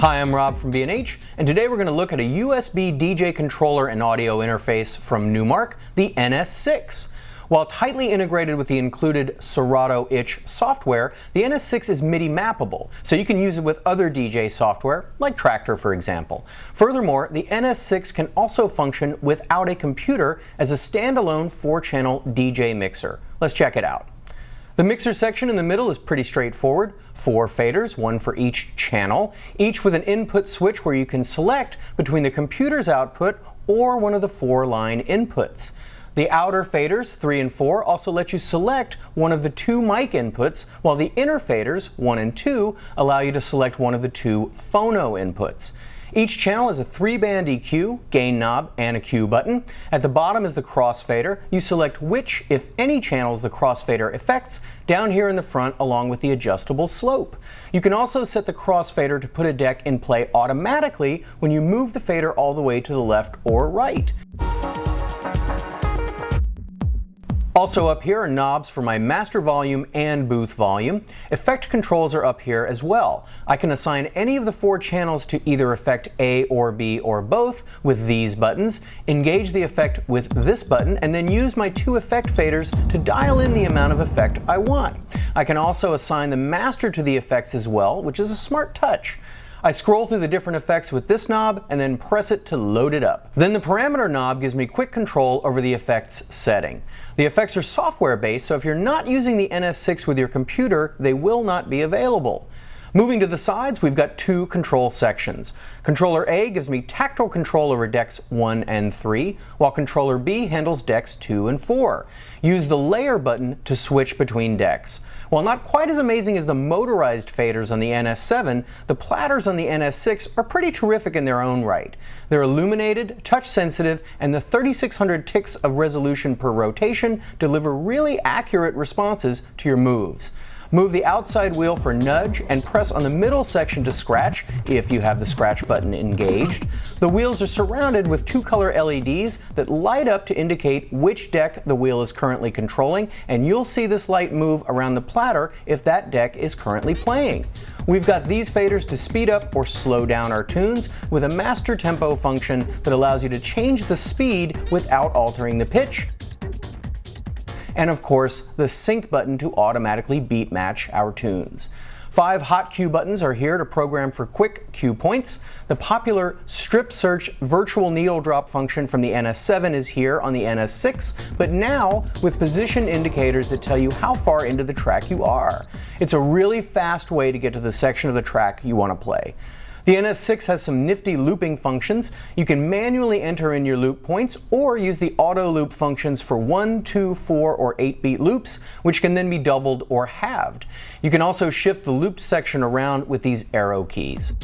Hi, I'm Rob from B&H, and today we're going to look at a USB DJ controller and audio interface from Numark, the NS6. While tightly integrated with the included Serato itch software, the NS6 is MIDI mappable, so you can use it with other DJ software, like Tractor for example. Furthermore, the NS6 can also function without a computer as a standalone 4-channel DJ mixer. Let's check it out. The mixer section in the middle is pretty straightforward. 4 faders, one for each channel, each with an input switch where you can select between the computer's output or one of the 4 line inputs. The outer faders, 3 and 4, also let you select one of the 2 mic inputs, while the inner faders, 1 and 2, allow you to select one of the 2 phono inputs. Each channel has a 3-band EQ, gain knob, and a Q button. At the bottom is the crossfader. You select which, if any, channels the crossfader affects down here in the front along with the adjustable slope. You can also set the crossfader to put a deck in play automatically when you move the fader all the way to the left or right. Also up here are knobs for my master volume and booth volume. Effect controls are up here as well. I can assign any of the 4 channels to either effect A or B or both with these buttons, engage the effect with this button, and then use my 2 effect faders to dial in the amount of effect I want. I can also assign the master to the effects as well, which is a smart touch. I scroll through the different effects with this knob and then press it to load it up. Then the parameter knob gives me quick control over the effects setting. The effects are software based, so if you're not using the NS6 with your computer, they will not be available. Moving to the sides, we've got 2 control sections. Controller A gives me tactile control over decks 1 and 3, while controller B handles decks 2 and 4. Use the layer button to switch between decks. While not quite as amazing as the motorized faders on the NS7, the Platters on the NS6 are pretty terrific in their own right. They're illuminated, touch sensitive, and the 3600 ticks of resolution per rotation deliver really accurate responses to your moves. Move the outside wheel for nudge and press on the middle section to scratch if you have the scratch button engaged. The wheels are surrounded with 2-color LEDs that light up to indicate which deck the wheel is currently controlling, and you'll see this light move around the platter if that deck is currently playing. We've got these faders to speed up or slow down our tunes with a master tempo function that allows you to change the speed without altering the pitch. And of course, the sync button to automatically beat match our tunes. 5 hot cue buttons are here to program for quick cue points. The popular strip search virtual needle drop function from the NS7 is here on the NS6, but now with position indicators that tell you how far into the track you are. It's a really fast way to get to the section of the track you want to play. The NS6 has some nifty looping functions. You can manually enter in your loop points or use the auto loop functions for 1, 2, 4, or 8-beat loops, which can then be doubled or halved. You can also shift the looped section around with these arrow keys.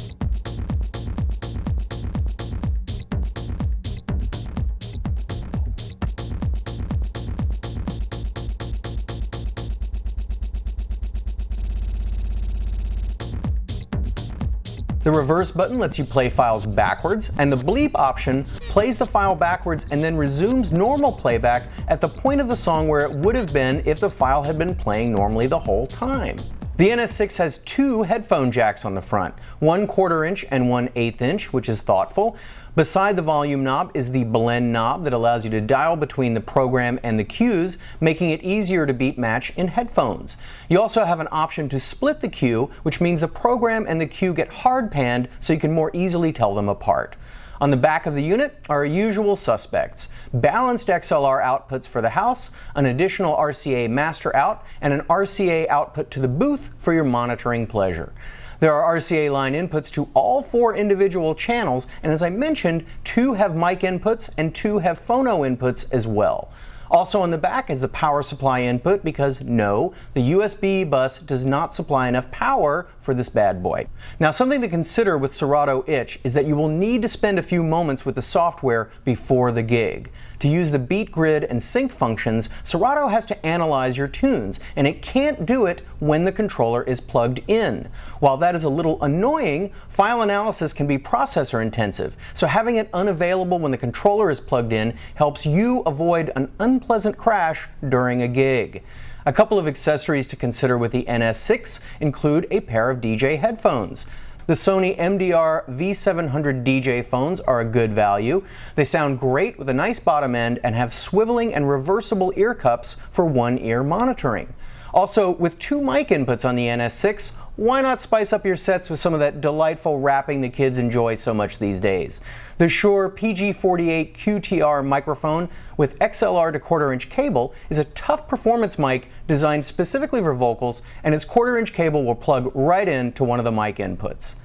The reverse button lets you play files backwards, and the bleep option plays the file backwards and then resumes normal playback at the point of the song where it would have been if the file had been playing normally the whole time. The NS6 has 2 headphone jacks on the front, 1 1/4" and 1 1/8", which is thoughtful. Beside the volume knob is the blend knob that allows you to dial between the program and the cues, making it easier to beat match in headphones. You also have an option to split the cue, which means the program and the cue get hard panned so you can more easily tell them apart. On the back of the unit are our usual suspects: balanced XLR outputs for the house, an additional RCA master out, and an RCA output to the booth for your monitoring pleasure. There are RCA line inputs to all 4 individual channels, and as I mentioned, 2 have mic inputs and 2 have phono inputs as well. Also on the back is the power supply input because no, the USB bus does not supply enough power for this bad boy. Now, something to consider with Serato Itch is that you will need to spend a few moments with the software before the gig. To use the beat grid and sync functions, Serato has to analyze your tunes, and it can't do it when the controller is plugged in. While that is a little annoying, file analysis can be processor intensive, so having it unavailable when the controller is plugged in helps you avoid an unpleasant crash during a gig. A couple of accessories to consider with the NS6 include a pair of DJ headphones. The Sony MDR V700 DJ phones are a good value. They sound great with a nice bottom end and have swiveling and reversible ear cups for one-ear monitoring. Also, with 2 mic inputs on the NS6, why not spice up your sets with some of that delightful rapping the kids enjoy so much these days? The Shure PG48 QTR microphone with XLR to 1/4-inch cable is a tough performance mic designed specifically for vocals, and its 1/4-inch cable will plug right into one of the mic inputs.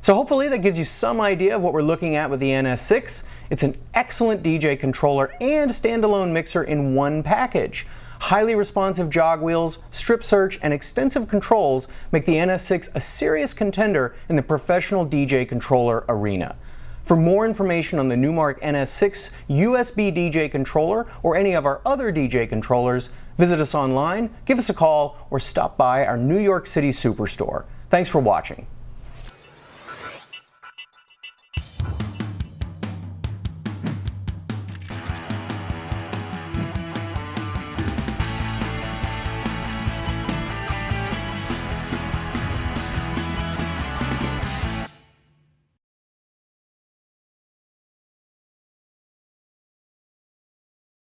So hopefully that gives you some idea of what we're looking at with the NS6. It's an excellent DJ controller and standalone mixer in one package. Highly responsive jog wheels, strip search, and extensive controls make the NS6 a serious contender in the professional DJ controller arena. For more information on the Numark NS6 USB DJ controller or any of our other DJ controllers, visit us online, give us a call, or stop by our New York City Superstore. Thanks for watching.